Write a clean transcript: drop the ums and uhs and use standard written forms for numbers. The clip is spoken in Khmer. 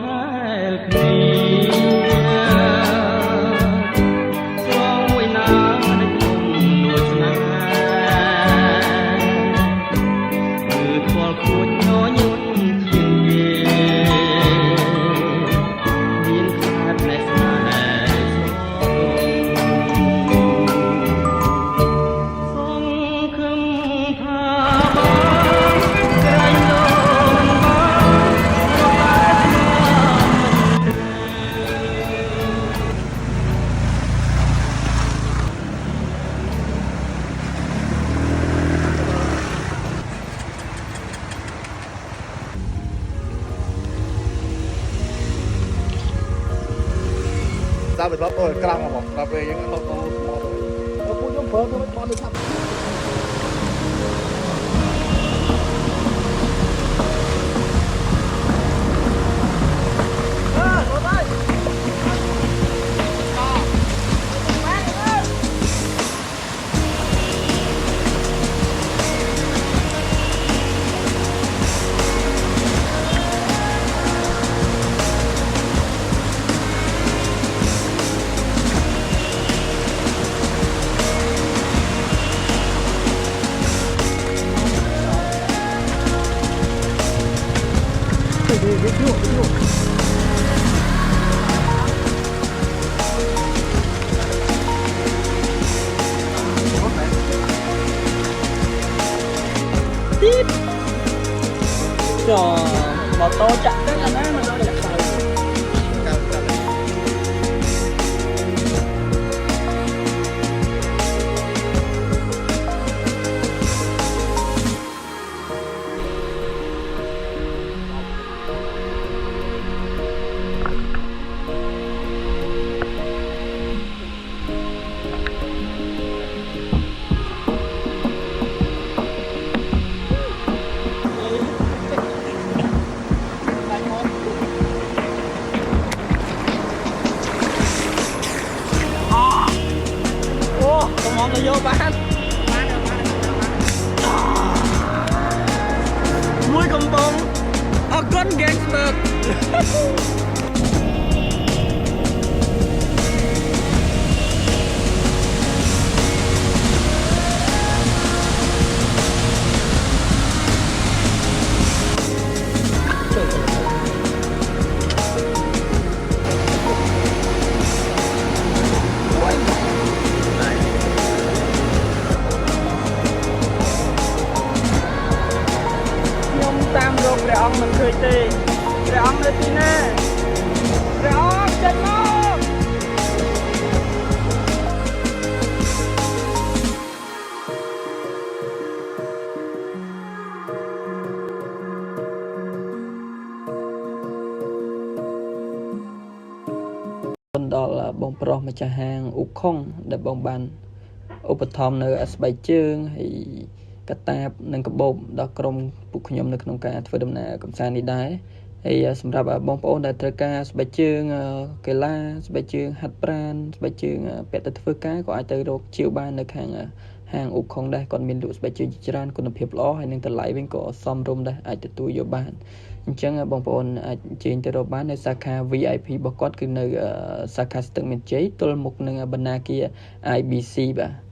ហែលគ្នាស្រងមួយណាដឹកខ្ញុំនួនស្នេហ៍គឺខ្វល់គួចញញឹមជាងគេមានខ្លាចណែស្នេហ៍សងខឹមថាបានក្រែងលោមិនsao bị lót tôi căng mà cà phê những cái tôi cũng giống phở tôi con được thắp tiếp cho mà to chặt cái là nó mà to chặt sợi កំងទៅយកបានមួយកំបងអរគុណ Gangster តាមរកព្រះអង្គមិនឃើញទេព្រះអង្គនៅទីណាព្រះអង្គចេញមកដល់បងប្រុសម្ចាស់ហាងអ៊ុកខុងដែលបងបានឧបត្ថម្ភនៅស្បែកជើងហើយកតាបនិងកបោបដល់ក្រុមពួកខ្ញុំនៅក្នុងការធ្វើដំណើរកំសាន្តនេះដែរហើយសម្រាប់បងប្អូនដែលត្រូវការស្បែកជើងកីឡាស្បែកជើងហាត់ប្រាណស្បែកជើងពាក់ទៅធ្វើការក៏អាចទៅរកជាវបាននៅខាងហាងអ៊ុកខុងដែរគាត់មានលក់ស្បែកជើងជាច្រើនគុណភាពល្អហើយនឹងតម្លៃវិញក៏សមរម្យដែរអាចទទួលយកបានអញ្ចឹងបងប្អូនអាចជើញទៅរកបាននៅសាខា VIP របស់គាត់គឺនៅសាខាស្ទឹងមានជ័យទល់មុខនឹងបណ្ណាគារ IBC បាទ